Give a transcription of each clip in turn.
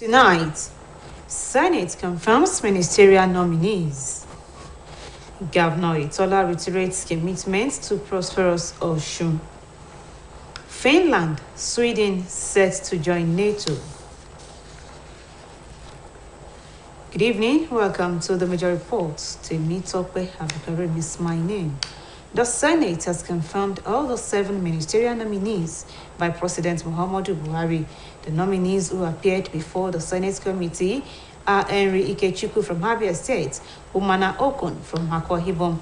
Tonight, Senate confirms ministerial nominees. Governor Itola reiterates commitment to prosperous Osun. Finland, Sweden set to join NATO. Good evening, welcome to the Major Reports. Temitope Abukare is my name. The Senate has confirmed all the 7 ministerial nominees by President Muhammadu Buhari. The nominees who appeared before the Senate committee are Henry Ikechukwu from Abia State, Umana Okun from Akwa Ibom,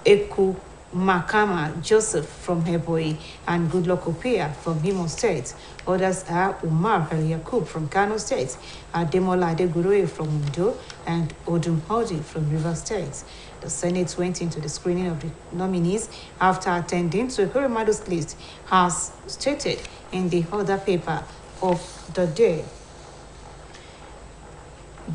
Eku Makama Joseph from Ebonyi, and Goodluck Opia from Imo State. Others are Umar Yakub from Kano State, Ademola Adeguroye from Ondo, and Odum Hodi from Rivers State. The Senate went into the screening of the nominees after attending to a Kurimado's list, as stated in the other paper of the day.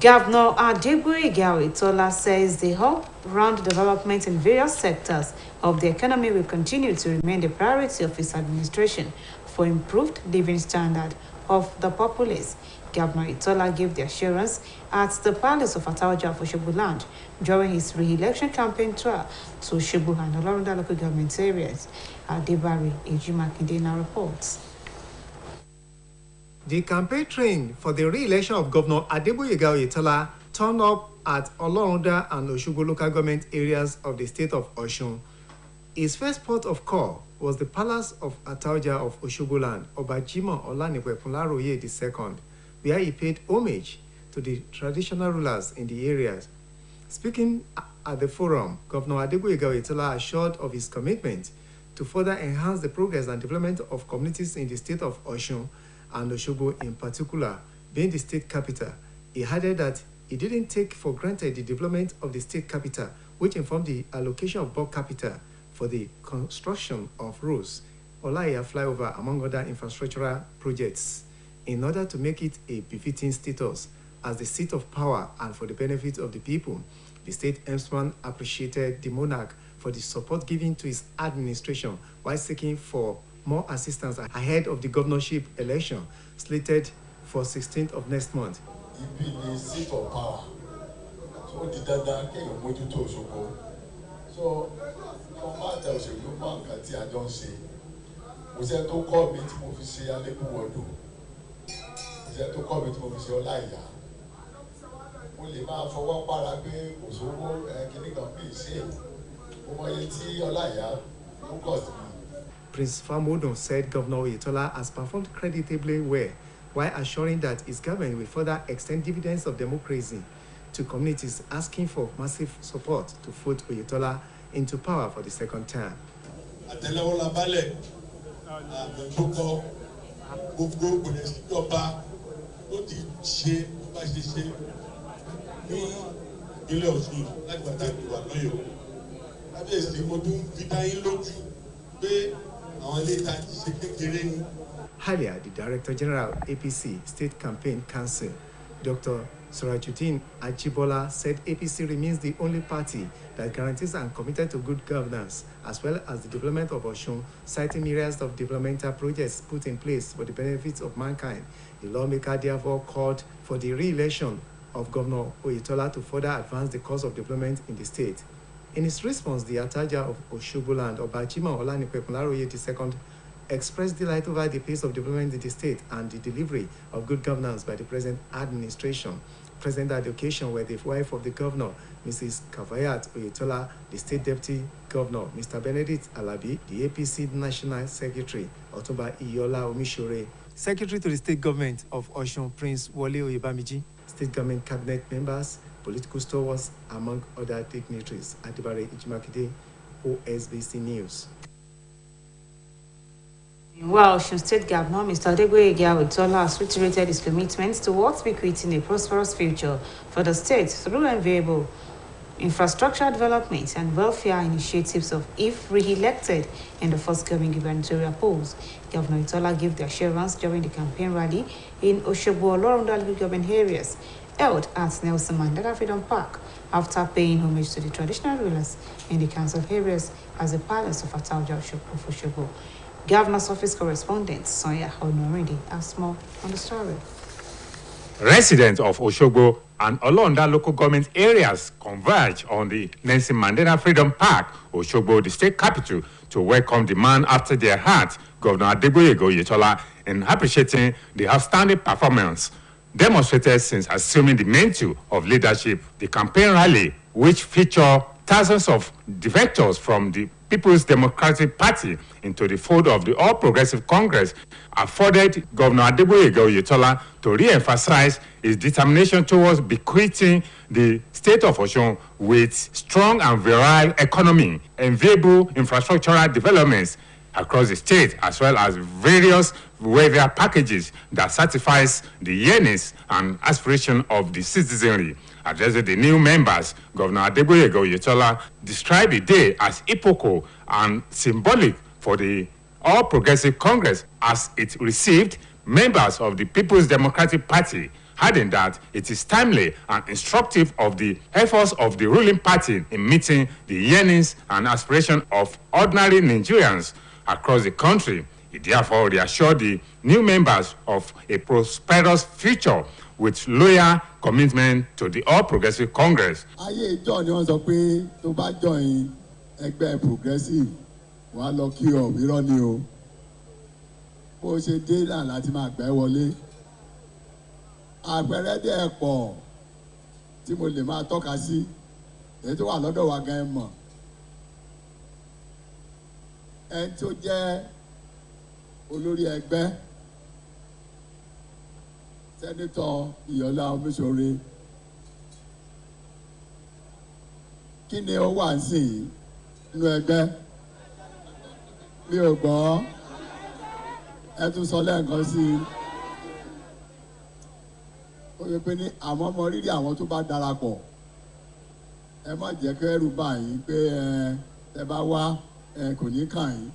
Governor Adegboyega Itola says the all-round development in various sectors of the economy will continue to remain the priority of his administration for improved living standard of the populace. Governor Itola gave the assurance at the Palace of Ataoja of Osogbo Land during his re-election campaign tour to Osogbo and Olorunda local government areas. Adebari Ejimakinde now reports. The campaign train for the re-election of Governor Adegboyega Itola turned up at Olorunda and Osogbo local government areas of the state of Osun. His first port of call was the Palace of Ataoja of Osogbo Land, Obajimo Olanipekunlaroye II, where he paid homage to the traditional rulers in the areas. Speaking at the forum, Governor Adegboyega Itola assured of his commitment to further enhance the progress and development of communities in the state of Osun and Osogbo in particular, being the state capital. He added that he didn't take for granted the development of the state capital, which informed the allocation of bulk capital for the construction of roads, Olaiya flyover, among other infrastructural projects, in order to make it a befitting status as the seat of power and for the benefit of the people. The state helmsman appreciated the monarch for the support given to his administration while seeking for more assistance ahead of the governorship election slated for 16th of next month. Ibi ni seat of power. So di dandan kéèyàn mójútó Òṣogbo. So wọ́n máa tẹ òṣèlú máa nǹkan tí a jọ ń ṣe. Kò sẹ́ni tó kọ́ mi tí mo fi ṣe Adébúwọ̀dù. Kò sẹ́ni tó kọ́ mi tí mo fi ṣe Ọláìyá. Mo lè máa fọwọ́ para pé Òṣogbo kìíní kan bí ìṣe. Mo mọ iye tí Ọláìyá ó kọ̀ sí mi. Prince Famodun said Governor Itola has performed creditably well, while assuring that his government will further extend dividends of democracy to communities, asking for massive support to vote Oyetola into power for the second term. Earlier, the Director General APC State Campaign Council, Dr. Surajuddin Ajibola, said APC remains the only party that guarantees and committed to good governance, as well as the development of Osun, citing myriads of developmental projects put in place for the benefits of mankind. The lawmaker therefore called for the re-election of Governor Oyetola to further advance the cause of development in the state. In his response, the Ataja of Osogbo Land, Obajimo Olanipekunlaroye II, expressed delight over the pace of development in the state and the delivery of good governance by the present administration. Present at the occasion were the wife of the governor, Mrs. Kavayat Oyetola, the state deputy governor, Mr. Benedict Alabi, the APC National Secretary, Otumba Iyola Omishore, Secretary to the State Government of Osun, Prince Wole Oyebamiji, state government cabinet members, political stalwarts, among other dignitaries. Adebari Ejimakinde, OSBC News. Meanwhile, Osun State Governor Mr. Adegboyega Itola has reiterated his commitment towards bequeathing a prosperous future for the state through enviable infrastructure development and welfare initiatives of if re-elected in the forthcoming gubernatorial polls. Governor Itola gave the assurance during the campaign rally in Osogbo Olorunda local government areas held at Nelson Mandela Freedom Park after paying homage to the traditional rulers in the council areas as the Palace of Ataoja of Osogbo. Governor's office correspondent Sonia Honorindi has more on the story. Residents of Oshogbo and Olonda local government areas converge on the Nelson Mandela Freedom Park, Oshogbo, the state capital, to welcome the man after their heart, Governor Adeboye Oyetola, in appreciating the outstanding performance demonstrated since assuming the mantle of leadership. The campaign rally, which featured thousands of defectors from the People's Democratic Party into the fold of the All Progressive Congress, afforded Governor Adeboye Oyetola to re-emphasize his determination towards bequeathing the state of Osun with strong and virile economy, enviable infrastructural developments across the state, as well as various welfare packages that satisfies the yearnings and aspiration of the citizenry. Addressing the new members, Governor Adeboye Oyetola described the day as epochal and symbolic for the All Progressive Congress as it received members of the People's Democratic Party, adding that it is timely and instructive of the efforts of the ruling party in meeting the yearnings and aspirations of ordinary Nigerians across the country. He therefore reassured the new members of a prosperous future with loyal commitment to the All Progressive Congress. Ayé ìjọ ni wọ́n sọ pé tó bá join ẹgbẹ́ progressive wàá lọ kí ọ irọ́ ni o. Bó o ṣe dé náà láti máa gbẹ́ wọlé. Àpẹẹrẹ dẹ̀ pọ̀ tí mo lè máa tọ́ka sí èyí tó wà lọ́dọ̀ wa gan ẹ mọ̀. Ẹni tó jẹ́ olórí ẹgbẹ́ Sẹ́nitọ̀ Ìyọ̀lá Omiṣore kí ni ó wà sí inú ẹgbẹ́ mi ò gbọ́ ẹ tún sọ lẹ́ẹ̀kan sí i ó yẹ pé ní àwọn ọmọ rírì àwọn tó bá darapọ̀ ẹ má jẹ́ kí ẹrù bà yín pé ẹ bá wá kò ní kàn yín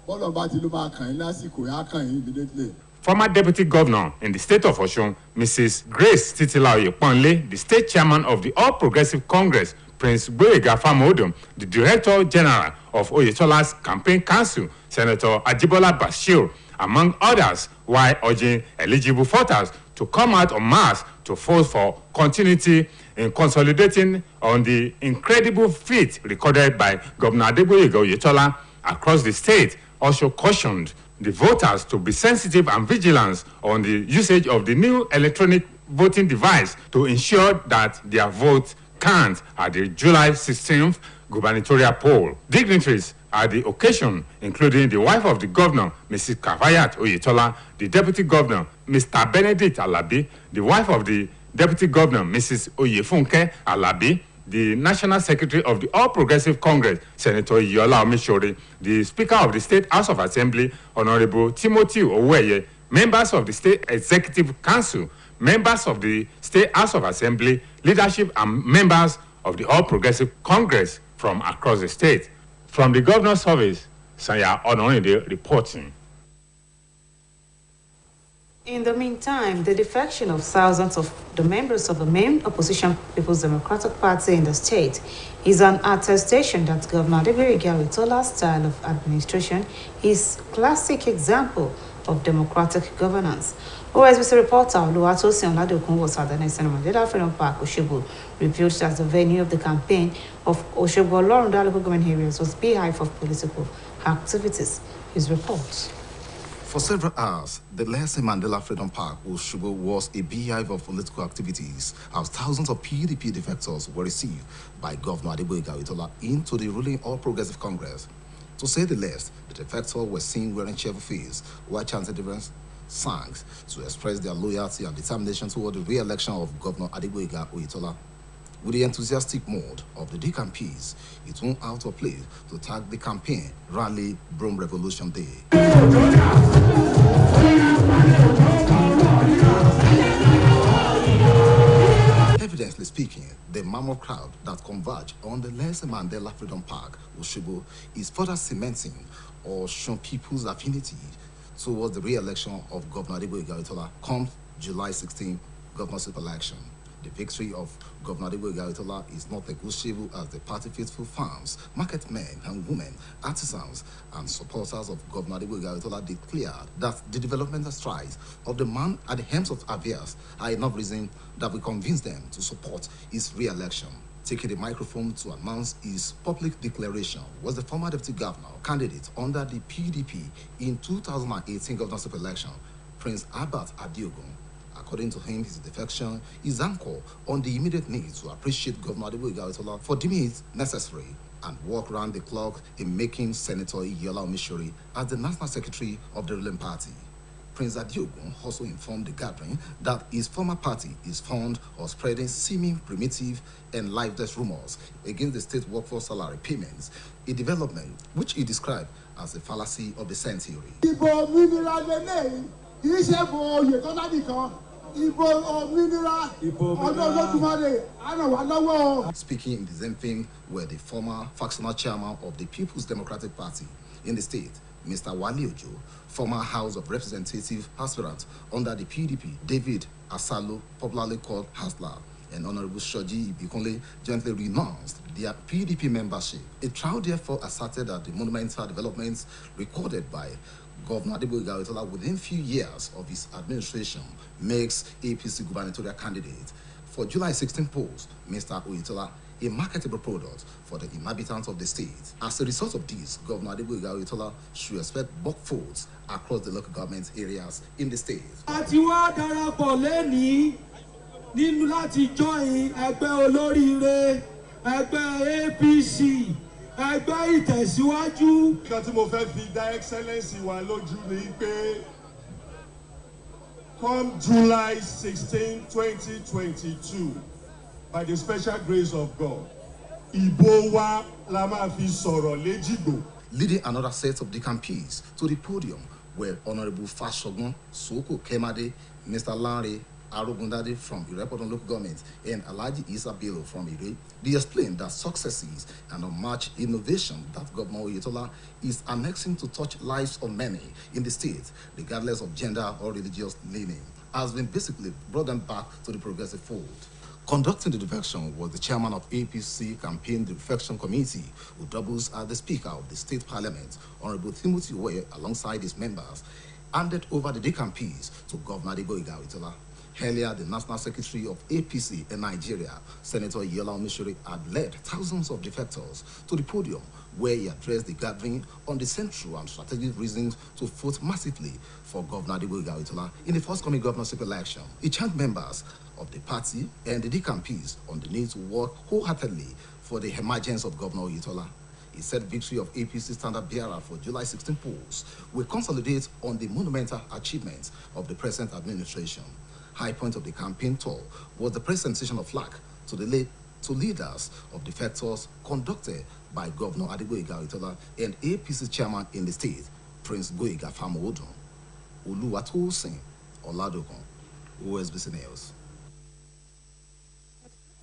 bọ́lọ̀ bá ti ló máa kàn yín lásìkò yá kàn yín immediately. Former Deputy Governor in the state of Osun, Mrs. Grace Titilaoye Ponle, the state chairman of the All Progressive Congress, Prince Gboyega Famodun, the Director General of Oyetola's Campaign Council, Senator Ajibola Bashir, among others, while urging eligible voters to come out en masse to vote for continuity in consolidating on the incredible feat recorded by Governor Adeboye Oyetola across the state. Also cautioned the voters to be sensitive and vigilant on the usage of the new electronic voting device to ensure that their vote counts at the July 16th gubernatorial poll. Dignitaries at the occasion, including the wife of the governor, Mrs. Kafayat Oyetola, the deputy governor, Mr. Benedict Alabi, the wife of the deputy governor, Mrs. Oyefunke Alabi, the National Secretary of the All Progressive Congress, Senator Iyola Omishore, the Speaker of the State House of Assembly, Honorable Timothy Oweye, members of the State Executive Council, members of the State House of Assembly, leadership and members of the All Progressive Congress from across the state. From the Governor's Office, Sanya Onorinde reporting. In the meantime, the defection of thousands of the members of the main opposition People's Democratic Party in the state is an attestation that Governor Adeboye Oyetola's style of administration is a classic example of democratic governance. OSBC reporter Oluwatosin Oladokun was at the Nelson Mandela Freedom Park, Oshogbo, revealed that the venue of the campaign of Oshogbo Olorunda local government areas was beehive of political activities. His report. For several hours, the Nelson Mandela Freedom Park, Oshogbo, was a beehive of political activities as thousands of PDP defectors were received by Governor Adeboye Oyetola into the ruling All Progressive Congress. To say the least, the defectors were seen wearing cheerful faces while chanting different songs to express their loyalty and determination toward the re-election of Governor Adeboye Oyetola. With the enthusiastic mode of the DCAMPs, it went out of place to tag the campaign Rally Broom Revolution Day. Evidently speaking, the mammoth crowd that converged on the Nelson Mandela Freedom Park, Oshogbo, is further cementing or showing people's affinity towards the re-election of Governor Adeboye Oyetola come July 16 governorship election. The victory of Governor Adeboye Itola is not negotiable as the party faithful farms, market men and women, artisans, and supporters of Governor Adeboye Itola declared that the developmental strides of the man at the helm of affairs are enough reason that will convince them to support his re-election. Taking the microphone to announce his public declaration was the former deputy governor candidate under the PDP in 2018 governorship election, Prince Albert Adiogun. According to him, his defection is anchor on the immediate need to appreciate Governor Adeboye Itola for deeming it necessary and work round the clock in making Senator Iyola Omishori as the national secretary of the ruling party. Prince Adiogun also informed the gathering that his former party is fond of spreading seeming primitive and lifeless rumors against the state workforce salary payments, a development which he described as a fallacy of the century. Speaking in the same thing were the former factional chairman of the People's Democratic Party in the state, Mr. Wali Ojo, former House of Representative aspirant under the PDP, David Asalo, popularly called Hasla, and Honorable Shoji Ibikunle gently renounced their PDP membership. A trial therefore asserted that the monumental developments recorded by Governor Adeboye Itola within few years of his administration makes APC gubernatorial candidate for July 16 polls, Mr. Oyetola, a marketable product for the inhabitants of the state. As a result of this, Governor Adeboye Itola should expect bulk votes across the local government areas in the state. Nínú láti join ẹgbẹ́ olóríire, ẹgbẹ́ APC, ẹgbẹ́ ìtẹ̀síwájú. Nǹkan tí mo fẹ́ fi dá Excellency wa lójú ni pé come July 16, 2022, by the special grace of God, ìbò wa la máa fi sọ̀rọ̀ léjìgbò. Leading another set of the campees to the podium were Honorable Fashogun Soko Kemade, Mr. Lanre Arugundade from Irepoton local government, and Alhaji Isa Bello from Ire. They explained that successes and unmatched innovation that Governor Oyetola is annexing to touch lives of many in the state, regardless of gender or religious leaning, has been basically brought them back to the progressive fold. Conducting the defection was the chairman of APC Campaign Defection Committee, who doubles as the Speaker of the State Parliament, Honorable Timothy Oye, alongside his members, handed over the decampees to Governor Adeboye Itola. Earlier, the National Secretary of APC in Nigeria, Senator Iyola Omishori, had led thousands of defectors to the podium where he addressed the gathering on the central and strategic reasons to vote massively for Governor Adeboye Itola in the forthcoming governorship election. He challenged members of the party and the decampees on the need to work wholeheartedly for the emergence of Governor Itola. He said victory of APC standard bearer for July 16 polls will consolidate on the monumental achievements of the present administration. High point of the campaign tour was the presentation of flag to leaders of defectors conducted by Governor Adeboye Itola and APC chairman in the state, Prince Gboyega Famoodun. Oluwatosin Oladogun, OSBC News.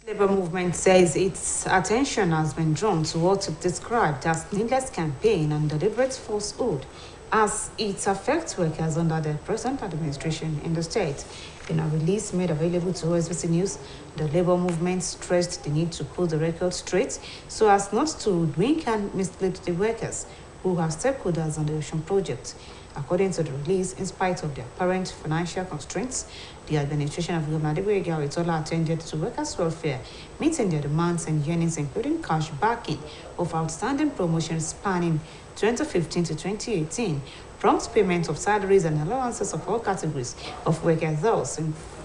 Labour movement says its attention has been drawn to what it described as needless campaign and deliberate falsehood as it affects workers under the present administration in the state. In a release made available to OSBC News, the Labour movement stressed the need to put the record straight so as not to wink and mislead the workers who are stakeholders on the Ocean project. According to the release, in spite of the apparent financial constraints, the administration of Governor Adeboye Itola attended to workers' welfare, meeting their demands and yearnings, including cash backing of outstanding promotions spanning 2015 to 2018, prompt payment of salaries and allowances of all categories of workers,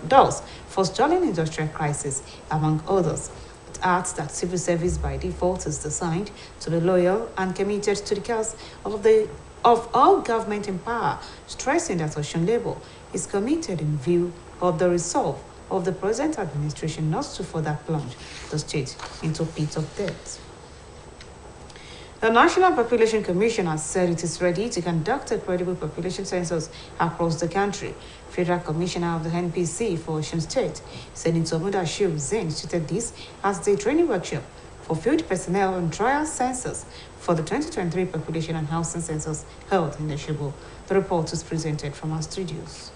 thus forestalling industrial crisis, among others. It adds that civil service by default is designed to be loyal and committed to the cause of all government in power, stressing that Ocean Labour is committed in view of the resolve of the present administration not to further plunge the state into a pit of debt. The National Population Commission has said it is ready to conduct a credible population census across the country. Federal Commissioner of the NPC for Ocean State, Senator Mudashiru Zain, stated this as the training workshop for field personnel on trial census for the 2023 population and housing census held in the Shibu. The report is presented from our studios.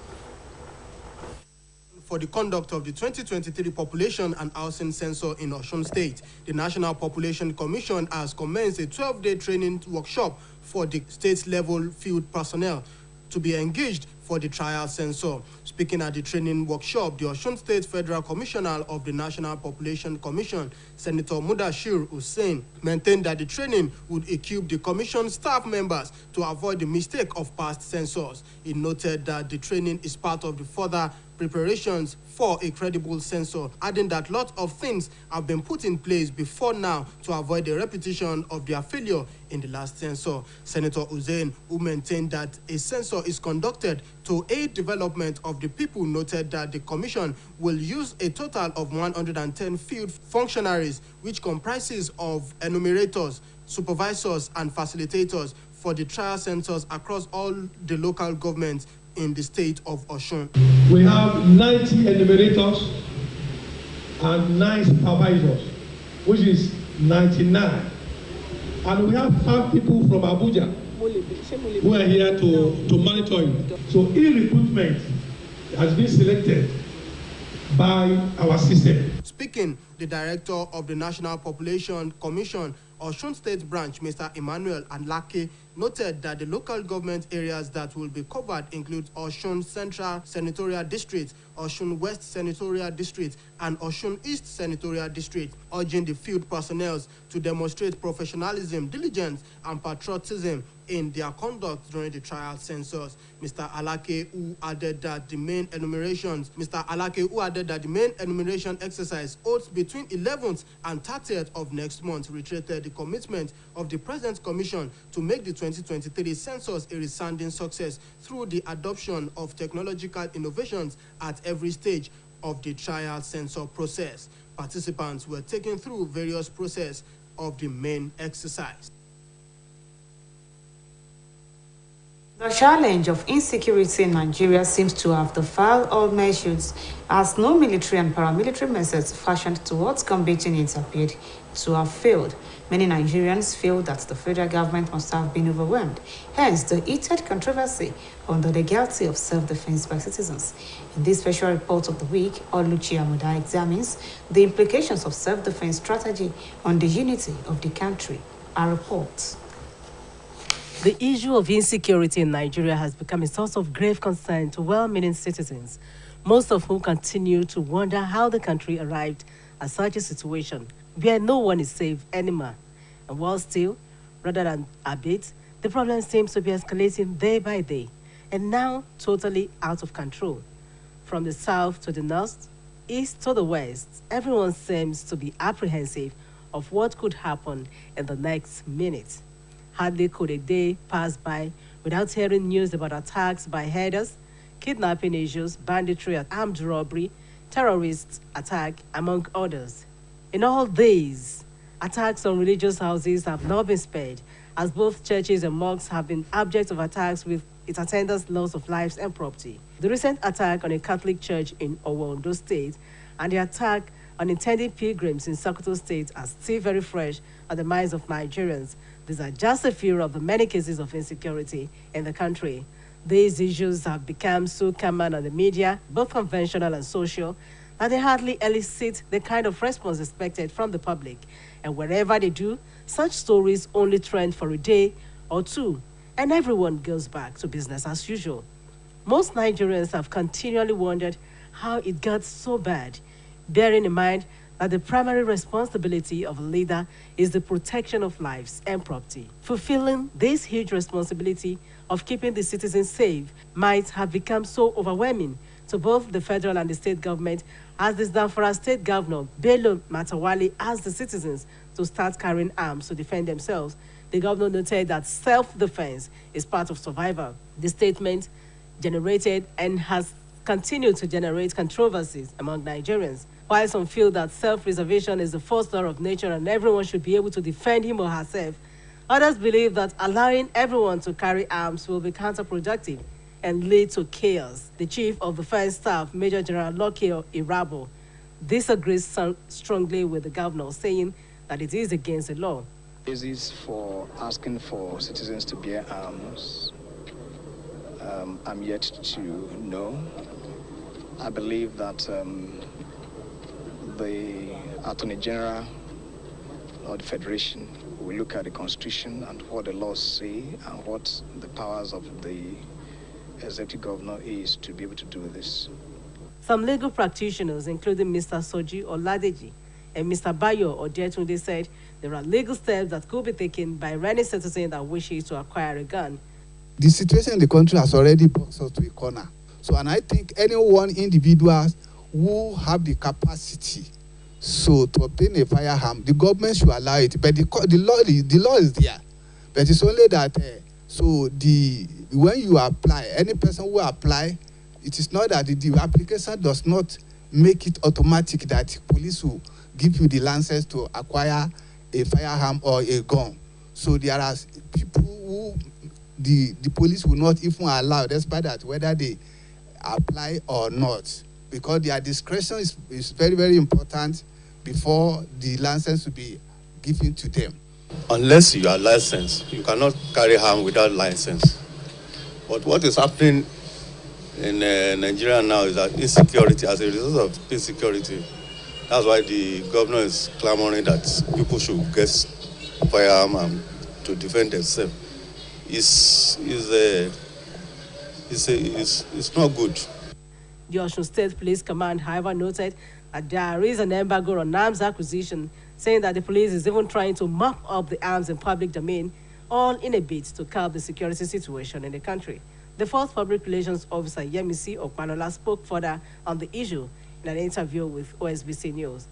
for the conduct of the 2023 Population and Housing Census in Osun State. The National Population Commission has commenced a 12-day training workshop for the state-level field personnel to be engaged for the trial census. Speaking at the training workshop, the Osun State Federal Commissioner of the National Population Commission, Senator Mudashir Hussain, maintained that the training would equip the commission staff members to avoid the mistake of past census. He noted that the training is part of the further preparations for a credible census, adding that lots of things have been put in place before now to avoid the repetition of their failure in the last census. Senator Hussain, who maintained that a census is conducted to aid development of the people, noted that the commission will use a total of 110 field functionaries, which comprises of enumerators, supervisors, and facilitators for the trial census across all the local governments in the state of Osun. We have 90 enumerators and 9 supervisors, which is 99. And we have 5 people from Abuja who are here to monitor it. So e-recruitment has been selected by our system. Speaking, the director of the National Population Commission, Osun State Branch, Mr. Emmanuel Anlake, noted that the local government areas that will be covered include Osun Central Senatorial District, Osun West Senatorial District, and Osun East Senatorial District, urging the field personnel to demonstrate professionalism, diligence, and patriotism in their conduct during the trial census. Mr. Alake, who added that the main enumeration exercise holds between 11th and 30th of next month, reiterated the commitment of the present commission to make the 2023 census a resounding success through the adoption of technological innovations at every stage of the trial census process. Participants were taken through various processes of the main exercise. The challenge of insecurity in Nigeria seems to have defied all measures, as no military and paramilitary methods fashioned towards combating it appeared to have failed. Many Nigerians feel that the federal government must have been overwhelmed, hence the heated controversy on the legality of self-defense by citizens. In this special report of the week, Oluchi Amuda examines the implications of self-defense strategy on the unity of the country. Our report. The issue of insecurity in Nigeria has become a source of grave concern to well-meaning citizens, most of whom continue to wonder how the country arrived at such a situation where no one is safe anymore. And while still, rather than abate, the problem seems to be escalating day by day and now totally out of control. From the south to the north, east to the west, everyone seems to be apprehensive of what could happen in the next minute. Hardly could a day pass by without hearing news about attacks by herders, kidnapping issues, banditry, armed robbery, terrorist attack, among others. In all these, attacks on religious houses have not been spared, as both churches and mosques have been objects of attacks with its attendants' loss of lives and property. The recent attack on a Catholic church in Owondo State and the attack on intended pilgrims in Sokoto State are still very fresh at the minds of Nigerians. These are just a few of the many cases of insecurity in the country. These issues have become so common on the media, both conventional and social, that they hardly elicit the kind of response expected from the public. And wherever they do, such stories only trend for a day or two, and everyone goes back to business as usual. Most Nigerians have continually wondered how it got so bad, bearing in mind that the primary responsibility of a leader is the protection of lives and property. Fulfilling this huge responsibility of keeping the citizens safe might have become so overwhelming to both the federal and the state government, as the Zamfara State Governor Bello Matawali asked the citizens to start carrying arms to defend themselves. The governor noted that self-defense is part of survival. The statement generated and has continued to generate controversies among Nigerians. While some feel that self-preservation is the first law of nature and everyone should be able to defend him or herself, others believe that allowing everyone to carry arms will be counterproductive and lead to chaos. The Chief of the Defense Staff, Major General Lokio Irabo, disagrees strongly with the governor, saying that it is against the law. Basis for asking for citizens to bear arms, I'm yet to know. I believe that the Attorney General or the Federation will look at the Constitution and what the laws say and what the powers of the Executive Governor is to be able to do this. Some legal practitioners, including Mr. Soji Oladeji and Mr. Bayo Ojetunde, said there are legal steps that could be taken by any citizen that wishes to acquire a gun. The situation in the country has already brought us to a corner. So, and I think anyone individual who have the capacity to obtain a firearm, the government should allow it. But the law is there. But it's only that when you apply, any person who apply, it is not that the application does not make it automatic that police will give you the license to acquire a firearm or a gun. So there are people who the police will not even allow, despite that, whether they apply or not, because their discretion is very, very important before the license will be given to them. Unless you are licensed, you cannot carry arm without license. But what is happening in Nigeria now is that insecurity, as a result of insecurity, that's why the governor is clamoring that people should get firearm to defend themselves. It's not good. The Osun State Police Command, however, noted that there is an embargo on arms acquisition, saying that the police is even trying to mop up the arms in public domain, all in a bid to curb the security situation in the country. The fourth public relations officer, Yemisi Okpanola, spoke further on the issue in an interview with OSBC News.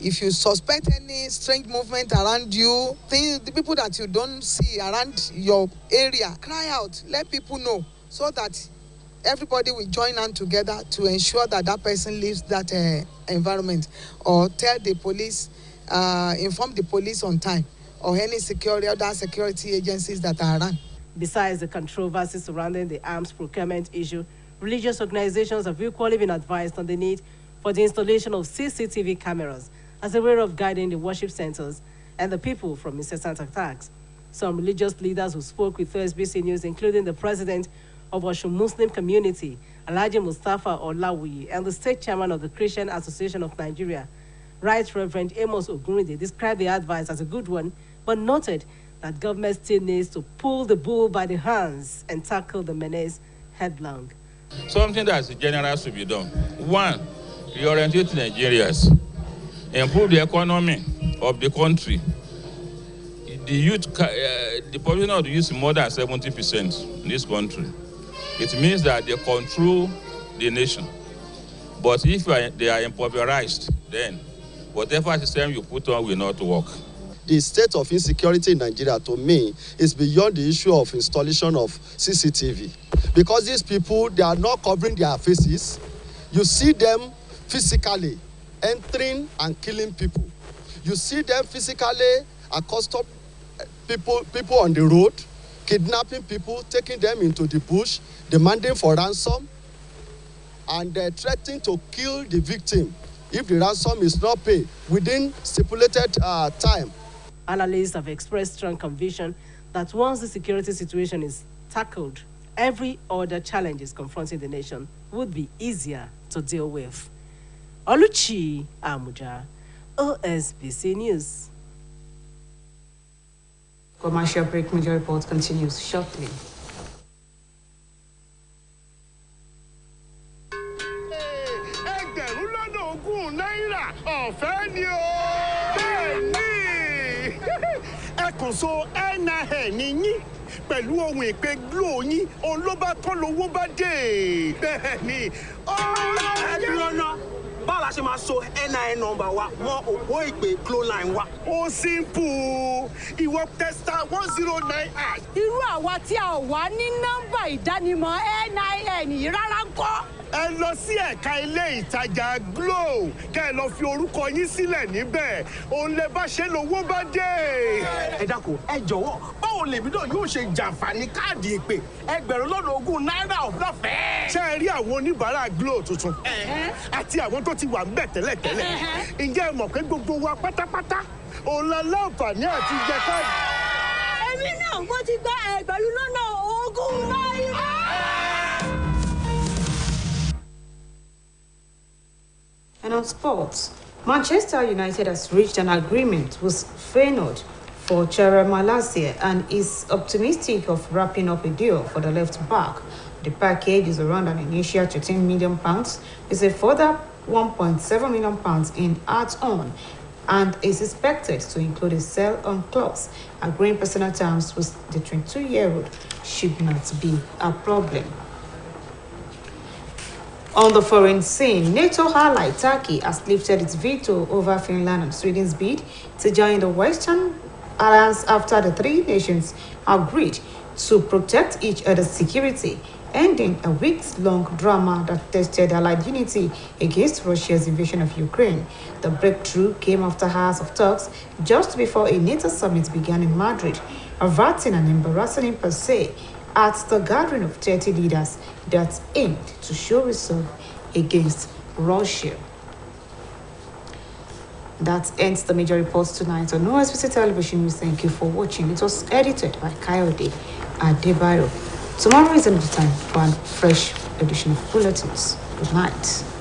If you suspect any strange movement around you, the people that you don't see around your area, cry out, let people know, so that everybody will join hand together to ensure that that person leaves that environment, or tell the police, inform the police on time, or any other security agencies that are around. Besides the controversy surrounding the arms procurement issue, religious organizations have equally been advised on the need for the installation of CCTV cameras as a way of guiding the worship centers and the people from incessant attacks. Some religious leaders who spoke with OSBC News, including the president of Osun Muslim community, Alhaji Mustafa Olawi, and the state chairman of the Christian Association of Nigeria, Right Reverend Amos Ogunride, described the advice as a good one, but noted that government still needs to pull the bull by the horns and tackle the menace headlong. Something that is general should be done. One, reorientate Nigerians, improve the economy of the country. The youth, the population of the youth is more than 70% in this country. It means that they control the nation. But if they are impoverished, then whatever system you put on will not work. The state of insecurity in Nigeria, to me, is beyond the issue of installation of CCTV. Because these people, they are not covering their faces. You see them physically entering and killing people. You see them physically accosting people on the road, kidnapping people, taking them into the bush, demanding for ransom, and threatening to kill the victim if the ransom is not paid within stipulated time. Analysts have expressed strong conviction that once the security situation is tackled, every other challenges confronting the nation would be easier to deal with. Oluchi Amuja, OSBC News. Commercial break. Major report continues shortly. So NIN pẹ̀lú ohun ìpè glo yín òun ló bá tán lówó bá dé bẹ́ẹ̀ ni ọ̀nà báwo la ṣe máa so NIN number wa mọ́ òpó ìpè glo line wa. ó simple ìwọ testa 109 hash. irú àwa tí a wà ní nọ́mbà ìdánimọ̀ NIN yìí rárá ń kọ́. ẹ lọ sí ẹ̀ka ilé ìtajà Glo kẹ́ ẹ lọ fi orúkọ yín sílẹ̀ níbẹ̀ òun lè bá ṣe lówó bá dé. ẹ dákun ẹ jọ̀wọ́ báwo lèmi náà yóò ṣe jàǹfààní káàdì ìpè $20,000 ọ̀fẹ́. ṣé ẹ rí àwọn oníbàárà Glo tuntun àti àwọn tó ti wà ń bẹ̀ tẹ́lẹ̀tẹ́lẹ̀ ǹjẹ́ ẹ mọ̀ pé gbogbo wa pátápátá òun la láǹfààní àti jẹ káàdì. èmi náà mo ti gba $20,000. And on sports, Manchester United has reached an agreement with Feyenoord for Cherem Malacia and is optimistic of wrapping up a deal for the left back. The package is around an initial £13 million, with a further £1.7 million in add-on, and is expected to include a sell-on clause. Agreeing personal terms with the 22-year-old should not be a problem. On the foreign scene, NATO ally Turkey has lifted its veto over Finland and Sweden's bid to join the Western Alliance after the three nations agreed to protect each other's security, ending a weeks-long drama that tested allied unity against Russia's invasion of Ukraine. The breakthrough came after hours of talks just before a NATO summit began in Madrid, averting an embarrassing impasse at the gathering of 30 leaders that aimed to show resolve against Russia. That ends the major reports tonight on OSBC Television. We thank you for watching. It was edited by Coyote Adebayo. Tomorrow is another time for a fresh edition of Bulletins. Good night.